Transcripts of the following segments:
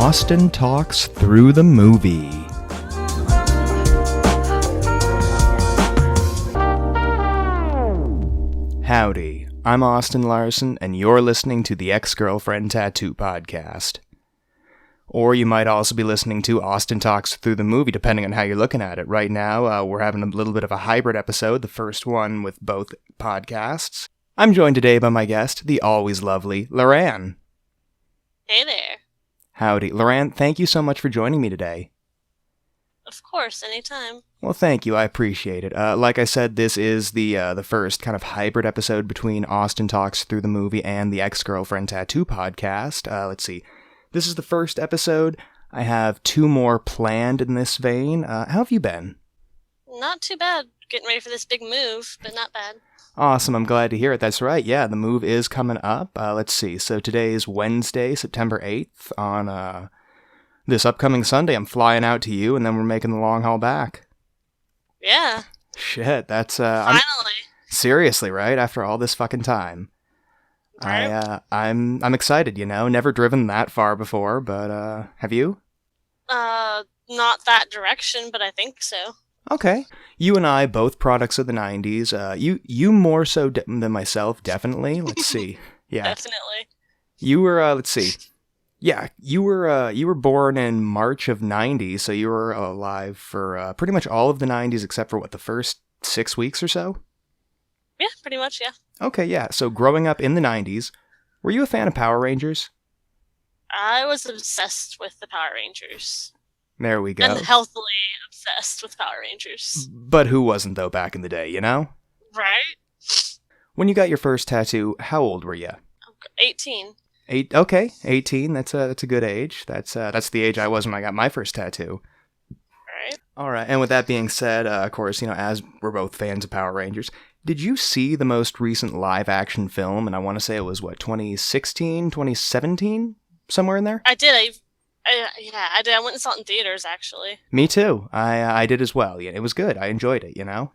Austin Talks Through the Movie. Howdy, I'm Austin Larson, and you're listening to the Ex-Girlfriend Tattoo Podcast. Or you might also be listening to Austin Talks Through the Movie, depending on how you're looking at it. Right now, we're having a little bit of a hybrid episode, the first one with both podcasts. I'm joined today by my guest, the always lovely Loran. Hey there. Howdy. Loran, thank you so much for joining me today. Of course, anytime. Well, thank you. I appreciate it. Like I said, this is the first kind of hybrid episode between Austin Talks Through the Movie and the Ex-Girlfriend Tattoo Podcast. Let's see. This is the first episode. I have 2 more planned in this vein. How have you been? Not too bad. Getting ready for this big move, but not bad. Awesome. I'm glad to hear it. That's right. Yeah, the move is coming up. Let's see. So today is Wednesday, September 8th. On this upcoming Sunday, I'm flying out to you, and then we're making the long haul back. Yeah. Shit, that's... Finally. Seriously, right? After all this fucking time. Right. I'm excited, you know. Never driven that far before, but have you? Not that direction, but I think so. Okay. You and I, both products of the 90s. You more so than myself, definitely. Let's see. Yeah. Definitely. You were, let's see. Yeah, you were born in March of 90, so you were alive for pretty much all of the 90s except for, the first 6 weeks or so? Yeah, pretty much, yeah. Okay, yeah. So growing up in the 90s, were you a fan of Power Rangers? I was obsessed with the Power Rangers. There we go. And healthily obsessed with Power Rangers. But who wasn't, though, back in the day, you know? Right? When you got your first tattoo, how old were you? 18. 18. That's a good age. That's the age I was when I got my first tattoo. Right. All right. And with that being said, of course, you know, as we're both fans of Power Rangers, did you see the most recent live action film? And I want to say it was 2016, 2017, somewhere in there. I did. I did. I went and saw it in theaters, actually. Me too. I did as well. Yeah, it was good. I enjoyed it. You know.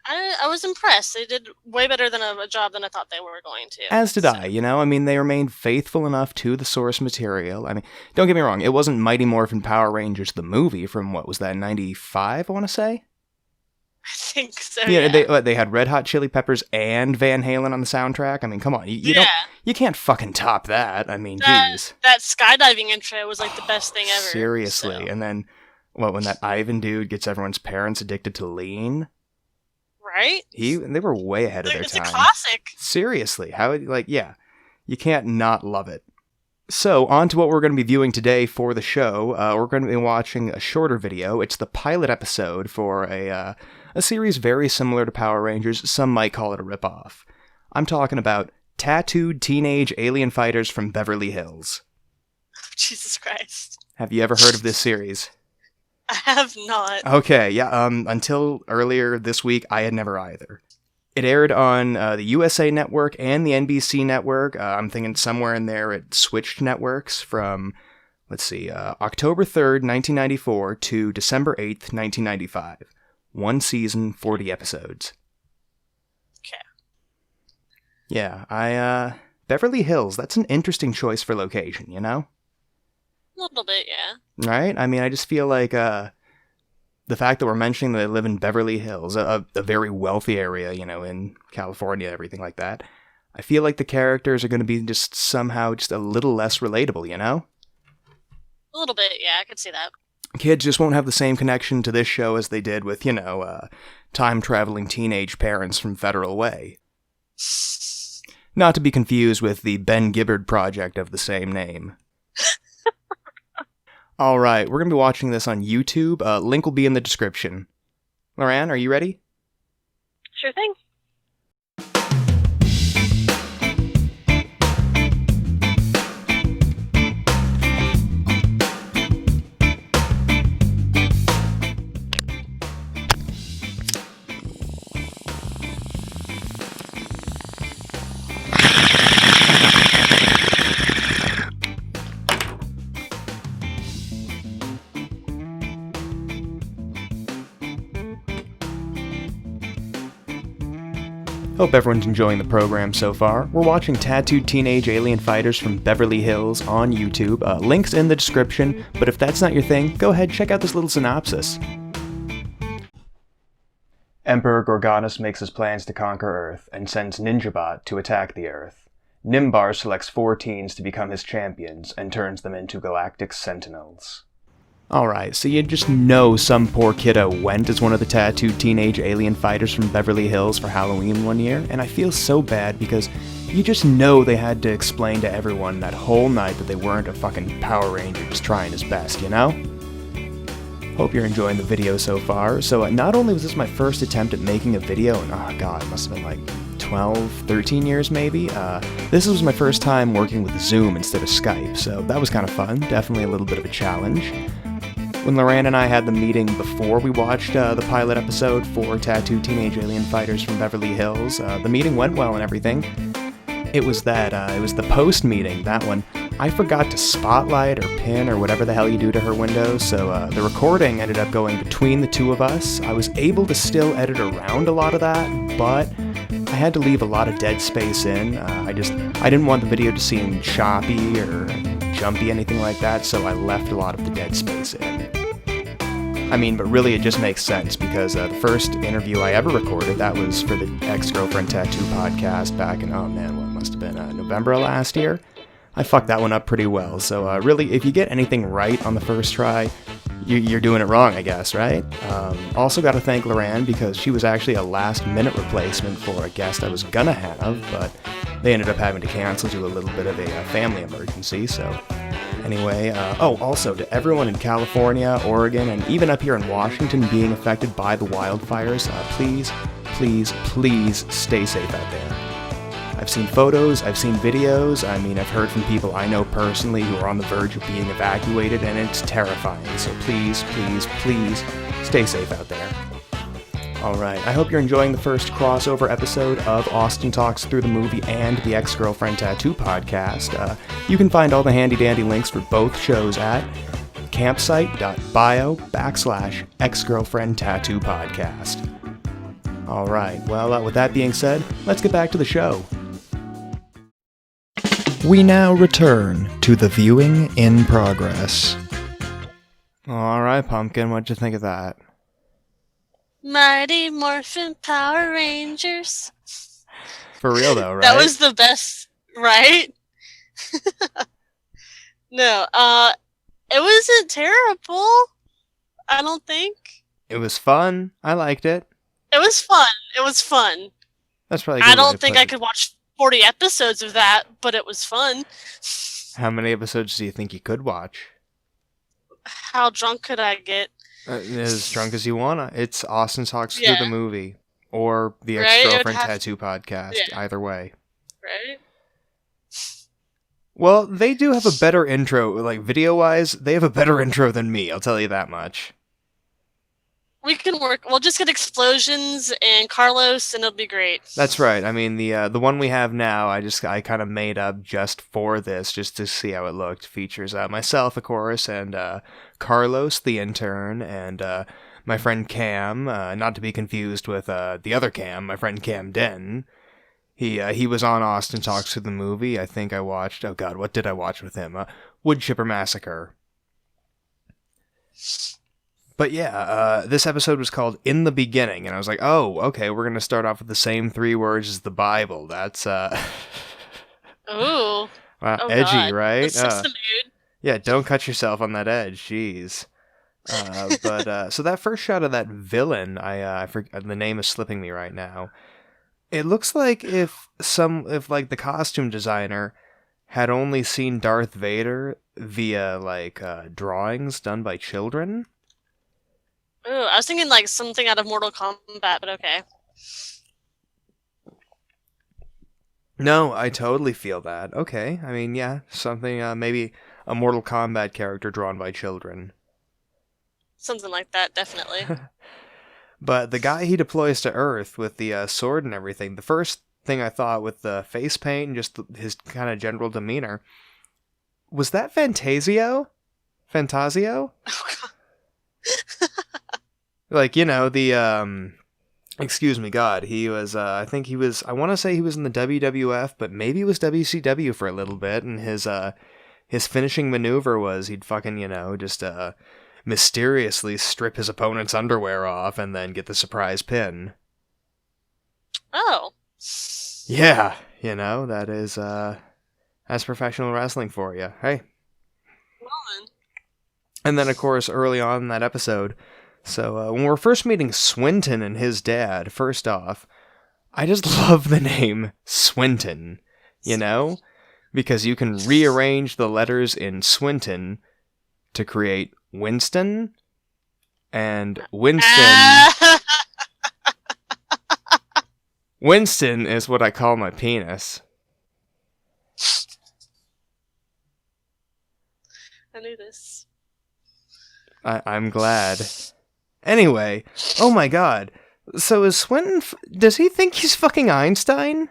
I was impressed. They did way better than a job than I thought they were going to. As did I, you know? I mean, they remained faithful enough to the source material. I mean, don't get me wrong, it wasn't Mighty Morphin Power Rangers the movie from, what was that, 95, I want to say? I think so, yeah. yeah. They had Red Hot Chili Peppers and Van Halen on the soundtrack. I mean, come on. You can't fucking top that. I mean, geez. That skydiving intro was like the best thing ever. Seriously. So. And then, when that Ivan dude gets everyone's parents addicted to lean... Right? They were way ahead of their time. It's a classic. Seriously. You can't not love it. So, on to what we're going to be viewing today for the show. We're going to be watching a shorter video. It's the pilot episode for a series very similar to Power Rangers. Some might call it a ripoff. I'm talking about Tattooed Teenage Alien Fighters from Beverly Hills. Jesus Christ. Have you ever heard of this series? I have not. Okay, yeah, until earlier this week, I had never either. It aired on the USA Network and the NBC Network. I'm thinking somewhere in there it switched networks from, October 3rd, 1994 to December 8th, 1995. 1 season, 40 episodes. Okay. Yeah, Beverly Hills, that's an interesting choice for location, you know? A little bit, yeah. Right? I mean, I just feel like the fact that we're mentioning that they live in Beverly Hills, a very wealthy area, you know, in California, everything like that, I feel like the characters are going to be just somehow just a little less relatable, you know? A little bit, yeah, I could see that. Kids just won't have the same connection to this show as they did with, time-traveling teenage parents from Federal Way. Not to be confused with the Ben Gibbard project of the same name. Alright, we're going to be watching this on YouTube. Link will be in the description. Loran, are you ready? Sure thing. Hope everyone's enjoying the program so far. We're watching tattooed teenage alien fighters from Beverly Hills on YouTube. Links in the description, but if that's not your thing, go ahead, check out this little synopsis. Emperor Gorgonus makes his plans to conquer Earth and sends Ninjabot to attack the Earth. Nimbar selects 4 teens to become his champions and turns them into galactic sentinels. Alright, so you just know some poor kiddo went as one of the tattooed teenage alien fighters from Beverly Hills for Halloween one year, and I feel so bad because you just know they had to explain to everyone that whole night that they weren't a fucking Power Ranger just trying his best, you know? Hope you're enjoying the video so far. So not only was this my first attempt at making a video, and oh god, it must have been like 12, 13 years maybe, this was my first time working with Zoom instead of Skype, so that was kind of fun, definitely a little bit of a challenge. When Loran and I had the meeting before we watched the pilot episode for Tattooed Teenage Alien Fighters from Beverly Hills, the meeting went well and everything. It was the post meeting, that one. I forgot to spotlight or pin or whatever the hell you do to her window, so the recording ended up going between the two of us. I was able to still edit around a lot of that, but I had to leave a lot of dead space in. I didn't want the video to seem choppy or jumpy, anything like that, so I left a lot of the dead space in. I mean, but really it just makes sense because the first interview I ever recorded, that was for the Ex-Girlfriend Tattoo podcast back in, oh man, what must have been November of last year? I fucked that one up pretty well, so really, if you get anything right on the first try, you're doing it wrong, I guess, right? Also got to thank Loran because she was actually a last-minute replacement for a guest I was gonna have, but they ended up having to cancel due to a little bit of a family emergency, so anyway. Also, to everyone in California, Oregon, and even up here in Washington being affected by the wildfires, please, please, please stay safe out there. I've seen photos, I've seen videos, I mean, I've heard from people I know personally who are on the verge of being evacuated, and it's terrifying, so please, please, please, stay safe out there. Alright, I hope you're enjoying the first crossover episode of Austin Talks Through the Movie and the Ex-Girlfriend Tattoo podcast. You can find all the handy-dandy links for both shows at campsite.bio/Ex-Girlfriend Tattoo podcast. Alright, well, with that being said, let's get back to the show. We now return to the viewing in progress. Alright, Pumpkin, what'd you think of that? Mighty Morphin Power Rangers. For real though, right? That was the best, right? No, it wasn't terrible. I don't think. It was fun. I liked it. It was fun. It was fun. That's probably a good I don't way to think put I it. could watch 40 episodes of that, but it was fun. How many episodes do you think you could watch? How drunk could I get? As drunk as you wanna. It's Austin Talks Through Yeah. the Movie. Or the Right, it would Ex-Girlfriend have- Tattoo podcast. Yeah. Either way. Right? Well, they do have a better intro. Like, video-wise, they have a better intro than me. I'll tell you that much. We can work. We'll just get explosions and Carlos, and it'll be great. That's right. I mean, the one we have now, I kind of made up just for this, just to see how it looked. Features myself, of course, and Carlos, the intern, and my friend Cam, not to be confused with the other Cam, my friend Cam Den. He was on Austin Talks Through the Movie. I think I watched, oh god, what did I watch with him? Wood Chipper Massacre. But yeah, this episode was called In the Beginning, and I was like, oh, okay, we're going to start off with the same 3 words as the Bible. That's, Ooh. wow, Oh, edgy, God. right? That sets the mood. Yeah, don't cut yourself on that edge, jeez. So that first shot of that villain, I forget, the name is slipping me right now. It looks like if like the costume designer had only seen Darth Vader via like drawings done by children. Ooh, I was thinking like something out of Mortal Kombat, but okay. No, I totally feel that. Okay, I mean, yeah, something, maybe a Mortal Kombat character drawn by children. Something like that, definitely. But the guy he deploys to Earth with the sword and everything, the first thing I thought with the face paint and just his kind of general demeanor, was that Fantasio? Fantasio? Oh, God. Like, you know, the Excuse me, God. He was, I think he was, I want to say he was in the WWF, but maybe it was WCW for a little bit, and his finishing maneuver was he'd fucking, just, mysteriously strip his opponent's underwear off and then get the surprise pin. Oh. Yeah, that is, that's professional wrestling for you. Hey. Well then. And then, of course, early on in that episode, so when we're first meeting Swinton and his dad, first off, I just love the name Swinton, because you can rearrange the letters in Swinton to create Winston, and Winston is what I call my penis. I knew this. I'm glad. Anyway, oh my God. So is Swinton, does he think he's fucking Einstein?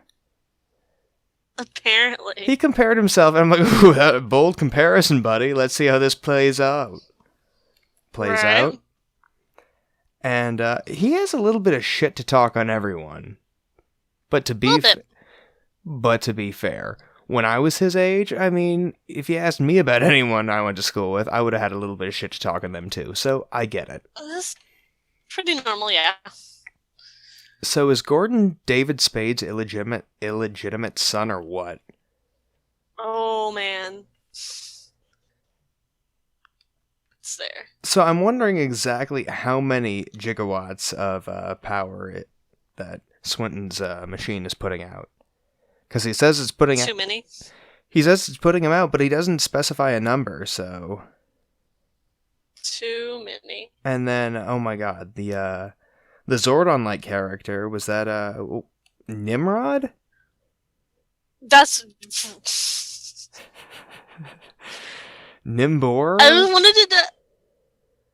Apparently. He compared himself, and I'm like, ooh, that bold comparison, buddy. Let's see how this plays out. Out. And he has a little bit of shit to talk on everyone. But to be fair, when I was his age, I mean, if you asked me about anyone I went to school with, I would have had a little bit of shit to talk on them too. So I get it. That's pretty normal, yeah. So is Gordon David Spade's illegitimate son or what? Oh man. It's there. So I'm wondering exactly how many gigawatts of power that Swinton's machine is putting out. Because he says it's putting out... Too many? He says it's putting them out, but he doesn't specify a number, so... Too many. And then, oh my God, the Zordon-like character, was that, Nimrod? That's... Nimbor? I wanted to...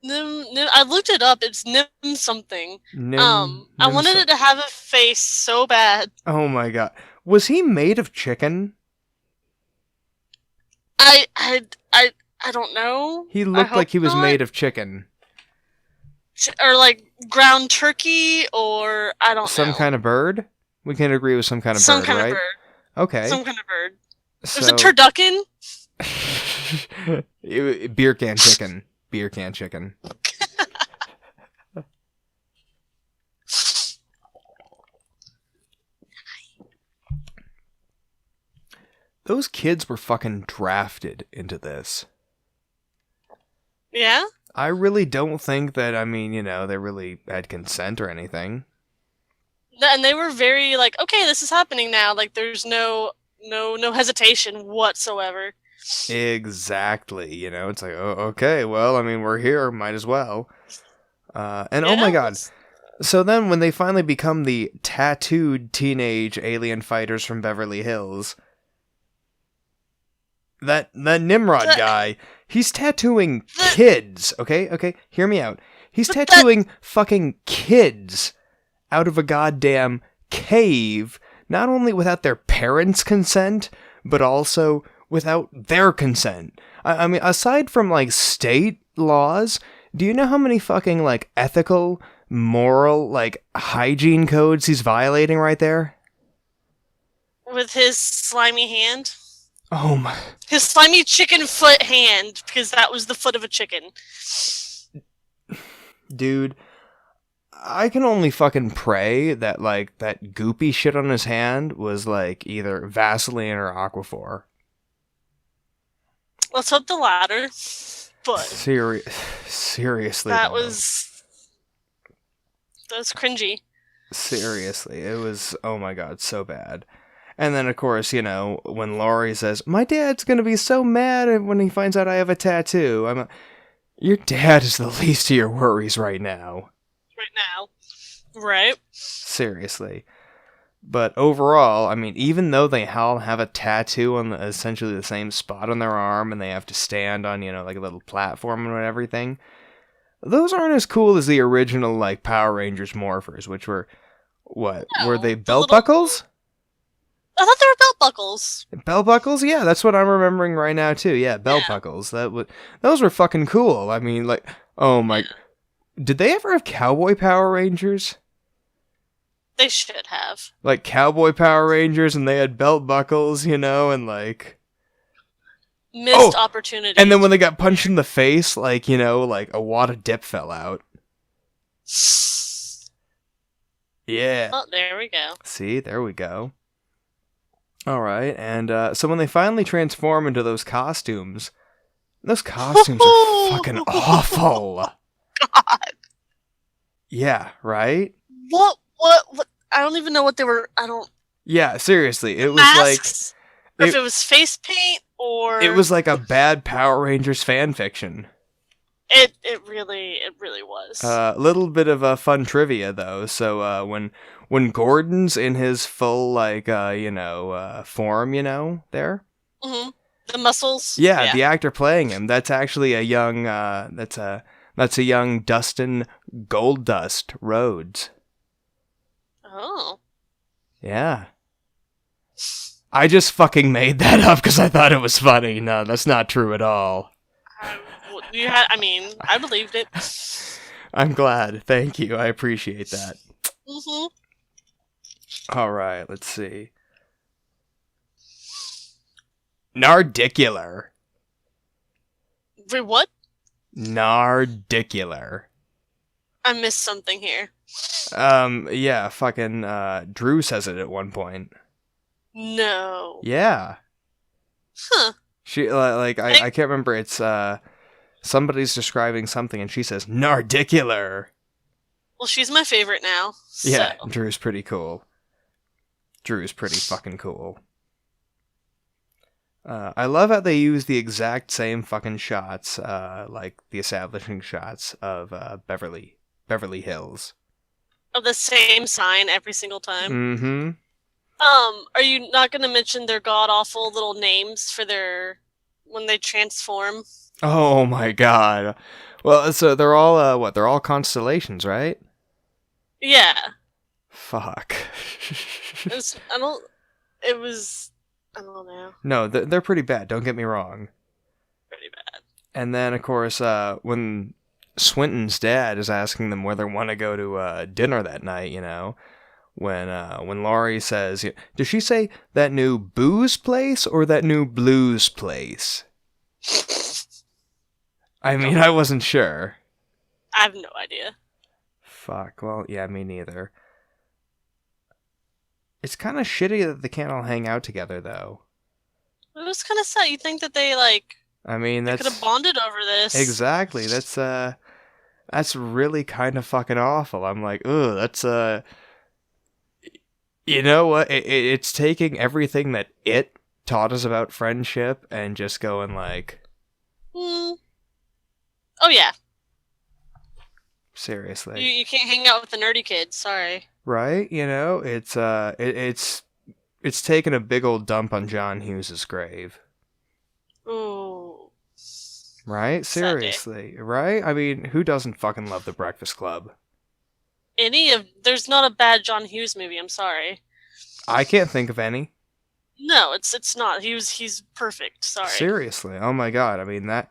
I looked it up. It's Nim something. I wanted it to have a face so bad. Oh my God. Was he made of chicken? I don't know. He looked like he was made of chicken. Or like ground turkey, or I don't know. Some kind of bird? We can agree with some kind of bird, right? Some kind of bird. Okay. Some kind of bird. There's a turducken. Beer can chicken. Beer can chicken. Those kids were fucking drafted into this. Yeah? I really don't think that, I mean, they really had consent or anything. And they were very like, okay, this is happening now. Like, there's no hesitation whatsoever. Exactly. It's like, oh, okay, well, I mean, we're here, might as well. And oh my God. So then when they finally become the tattooed teenage alien fighters from Beverly Hills, that Nimrod guy, he's tattooing kids, okay? Hear me out. He's tattooing fucking kids out of a goddamn cave, not only without their parents' consent, but also without their consent. I mean, aside from, like, state laws, do you know how many fucking, like, ethical, moral, like, hygiene codes he's violating right there? With his slimy hand? Oh my... His slimy chicken foot hand, because that was the foot of a chicken. Dude, I can only fucking pray that, like, that goopy shit on his hand was, like, either Vaseline or Aquaphor. Let's hope the latter, but... Seriously. That was cringy. Seriously, it was, oh my God, so bad. And then, of course, when Laurie says, my dad's gonna be so mad when he finds out I have a tattoo, your dad is the least of your worries right now. Right. Seriously. But overall, I mean, even though they all have a tattoo on essentially the same spot on their arm, and they have to stand on, like a little platform and everything, those aren't as cool as the original, like, Power Rangers morphers, which were, what? No, were they belt buckles? I thought they were belt buckles. Belt buckles? Yeah, that's what I'm remembering right now, too. Yeah, belt buckles. Those were fucking cool. I mean, like, oh my... Did they ever have Cowboy Power Rangers? They should have. Like cowboy Power Rangers, and they had belt buckles, and like... Missed opportunity. And then when they got punched in the face, like, like a wad of dip fell out. Yeah. Oh, there we go. See, there we go. All right, and so when they finally transform into those costumes are fucking awful. God. Yeah, right? What? I don't even know what they were. I don't... Yeah, seriously, it was masks? like... Or if it was face paint, or... It was like a bad Power Rangers fan fiction. It really was. Little bit of fun trivia though. So when Gordon's in his full form, there. Mm-hmm. The muscles. Yeah, the actor playing him. That's actually a young. That's a young Dustin Goldust Rhodes. Oh. Yeah. I just fucking made that up because I thought it was funny. No, that's not true at all. I believed it. I'm glad. Thank you. I appreciate that. Mm-hmm. All right, let's see. Nardicular. Wait, what? Nardicular. I missed something here. Yeah, fucking, Drew says it at one point. No. Yeah. Huh. She, I can't remember, it's, somebody's describing something and she says, Nardicular! Well, she's my favorite now, so. Yeah, Drew's pretty cool. Drew's pretty fucking cool. I love how they use the exact same fucking shots, like the establishing shots of, Beverly Hills. Of the same sign every single time? Mm-hmm. Are you not gonna mention their god-awful little names for when they transform? Oh my god. Well, so they're all, they're all constellations, right? Yeah. Fuck. I don't know. No, they're pretty bad, don't get me wrong. Pretty bad. And then, of course, when Swinton's dad is asking them whether they want to go to dinner that night, when Laurie says, does she say that new booze place or that new blues place? I mean, I wasn't sure. I have no idea. Fuck, well, yeah, me neither. It's kind of shitty that they can't all hang out together, though. It was kind of sad. You think that they, I mean, could have bonded over this. Exactly, that's really kind of fucking awful. I'm like, ugh, that's, you know what, it's taking everything that it taught us about friendship and just going like... Oh, yeah. Seriously. You can't hang out with the nerdy kids, sorry. Right? It's taken a big old dump on John Hughes's grave. Ooh. Right? Seriously. Right? I mean, who doesn't fucking love The Breakfast Club? There's not a bad John Hughes movie, I'm sorry. I can't think of any. No, it's not. He's perfect, sorry. Seriously. Oh my god. I mean, that...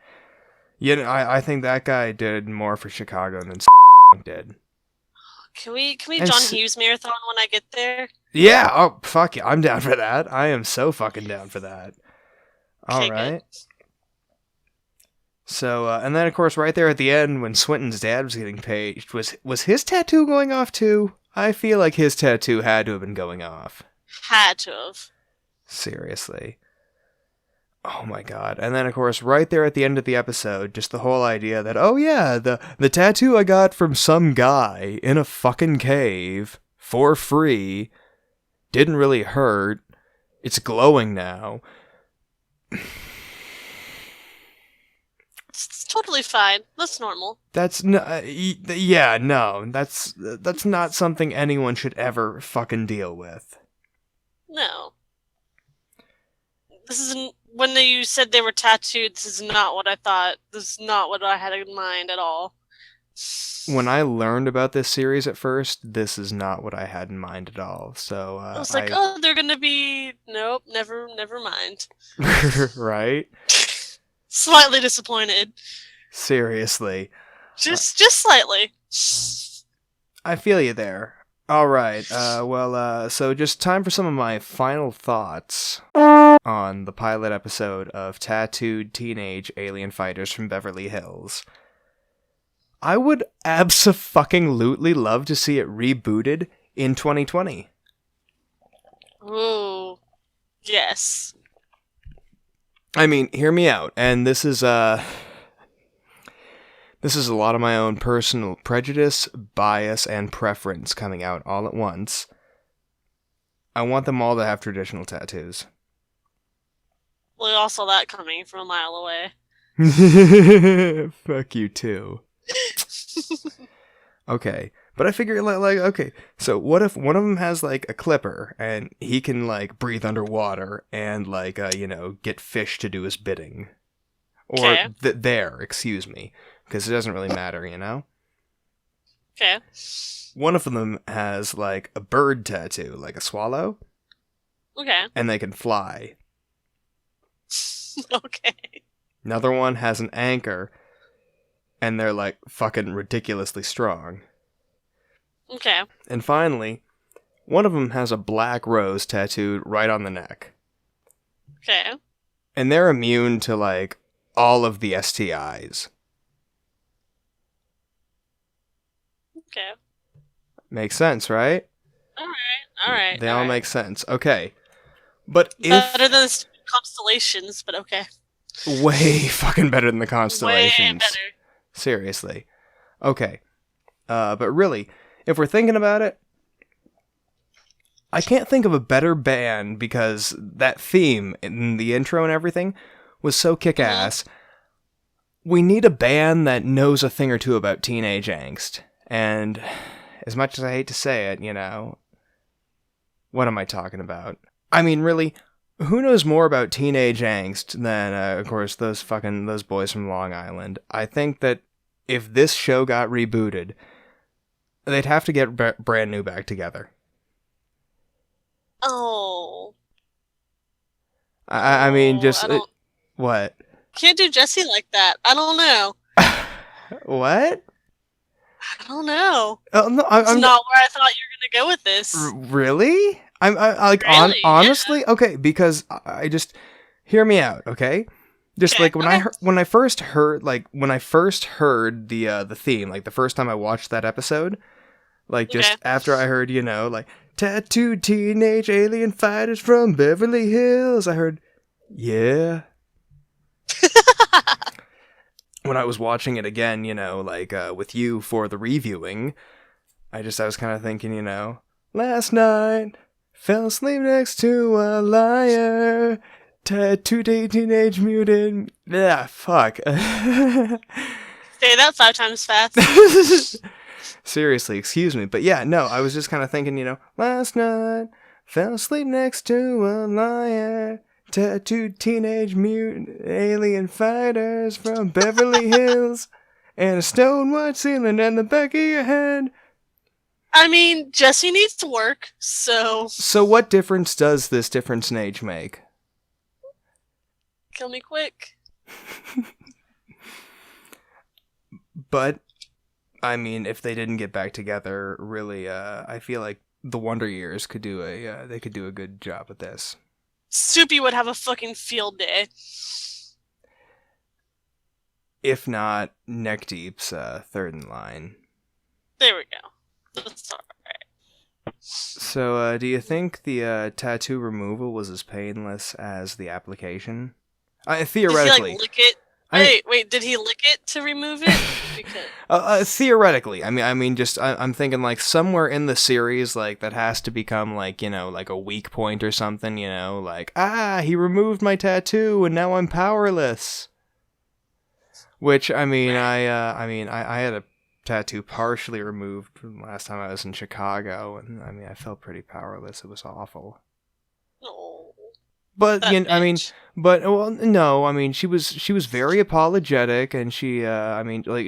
I think that guy did more for Chicago than did. Can we John Hughes marathon when I get there? Yeah, oh fuck yeah, I'm down for that. I am so fucking down for that. All right. Good. So, and then of course right there at the end when Swinton's dad was getting paid, was his tattoo going off too? I feel like his tattoo had to have been going off. Had to have. Seriously. Oh my god. And then of course right there at the end of the episode, just the whole idea that, oh yeah, the tattoo I got from some guy in a fucking cave for free didn't really hurt. It's glowing now. It's totally fine. That's normal. That's no, yeah, no. That's not something anyone should ever fucking deal with. No. This isn't... When you said they were tattooed, this is not what I thought. This is not what I had in mind at all. When I learned about this series at first, this is not what I had in mind at all. So I was like, oh, they're gonna be... Nope, never mind. Right? Slightly disappointed. Seriously. Just slightly. I feel you there. All right. So just time for some of my final thoughts on the pilot episode of Tattooed Teenage Alien Fighters from Beverly Hills. I would abso-fucking-lutely love to see it rebooted in 2020. Ooh. Yes. I mean, hear me out, and this is a lot of my own personal prejudice, bias, and preference coming out all at once. I want them all to have traditional tattoos. Well, I saw that coming from a mile away. Fuck you too. Okay, but I figure okay, so what if one of them has like a clipper and he can like breathe underwater and like get fish to do his bidding, or excuse me, because it doesn't really matter, Okay. One of them has like a bird tattoo, like a swallow. Okay. And they can fly. Okay. Another one has an anchor, and they're like fucking ridiculously strong. Okay. And finally, one of them has a black rose tattooed right on the neck. Okay. And they're immune to like all of the STIs. Okay. Makes sense, right? Alright. They all make sense. Okay. But better than the constellations, but okay. Way fucking better than the constellations. Way better. Seriously. Okay. But really, if we're thinking about it, I can't think of a better band because that theme in the intro and everything was so kick-ass. We need a band that knows a thing or two about teenage angst. And as much as I hate to say it, what am I talking about? I mean, really, who knows more about teenage angst than, of course, those boys from Long Island? I think that if this show got rebooted, they'd have to get brand new back together. Oh. I mean, just... what? Can't do Jesse like that. I don't know. What? I don't know. Oh, no, It's not where I thought you were going to go with this. Really? Really? Honestly? Yeah. Okay, because I just... Hear me out, okay? Just like when I first heard the theme, like the first time I watched that episode, like just after I heard, like tattooed teenage alien fighters from Beverly Hills, I heard, yeah. When I was watching it again, with you for the reviewing, I was kind of thinking, last night fell asleep next to a liar. Tattooed teenage mutant. Yeah, fuck. Say that 5 times fast. Seriously, excuse me. But yeah, no, I was just kind of thinking, last night, fell asleep next to a liar. Tattooed teenage mutant alien fighters from Beverly Hills. And a stone white ceiling in the back of your head. I mean, Jesse needs to work, so... So what difference does this difference in age make? Kill me quick. But, I mean, if they didn't get back together, really, I feel like the Wonder Years could do a good job with this. Soupy would have a fucking field day. If not, Neck Deep's third in line. There we go. That's alright. So, do you think the tattoo removal was as painless as the application? Theoretically. Did he, lick it? Wait, did he lick it to remove it? Because... theoretically. I'm thinking, like, somewhere in the series, like, that has to become, like, like a weak point or something, like, he removed my tattoo and now I'm powerless. Which, I had a tattoo partially removed last time I was in Chicago, and, I felt pretty powerless. It was awful. Oh. But no, she was very apologetic, and she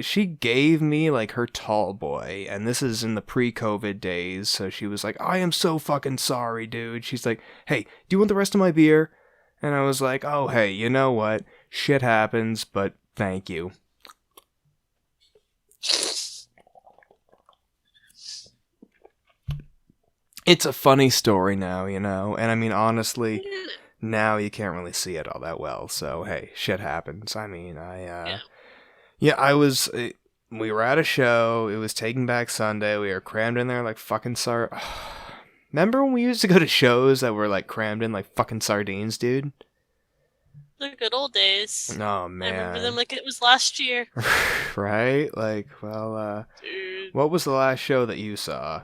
she gave me like her tall boy, and this is in the pre-COVID days, so she was like, I am so fucking sorry, dude. She's like, hey, do you want the rest of my beer? And I was like, oh, hey, you know what? Shit happens, but thank you. It's a funny story now, you know? And I mean, honestly, now you can't really see it all that well. So, hey, shit happens. I mean, we were at a show. It was Taking Back Sunday. We were crammed in there like fucking Remember when we used to go to shows that were like crammed in like fucking sardines, dude? The good old days. Oh, man. I remember them like it was last year. Right? Like, well, Dude. what was the last show that you saw?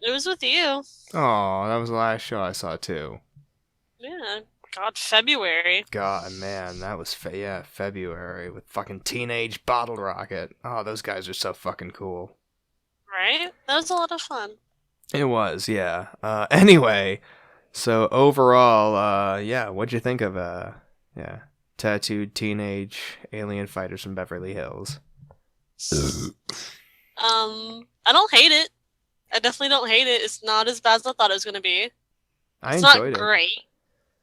It was with you. Oh, that was the last show I saw, too. Yeah. God, February. God, man, that was, February with fucking Teenage Bottle Rocket. Oh, those guys are so fucking cool. Right? That was a lot of fun. It was, yeah. Anyway, so overall, what'd you think of, tattooed teenage alien fighters from Beverly Hills? I don't hate it. I definitely don't hate it. It's not as bad as I thought it was going to be. I It's enjoyed not great.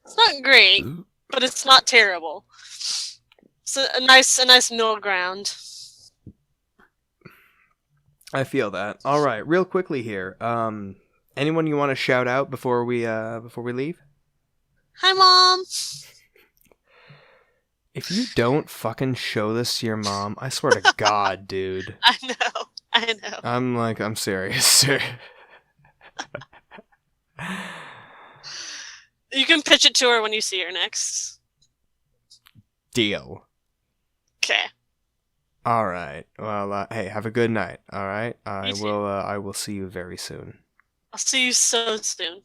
It's not great, but it's not terrible. It's a nice middle ground. I feel that. All right, real quickly here. Anyone you want to shout out before we leave? Hi, Mom. If you don't fucking show this to your mom, I swear to God, dude. I know. I'm serious. You can pitch it to her when you see her next. Deal. Okay. All right. Well, hey, have a good night. All right. You too. I will see you very soon. I'll see you so soon.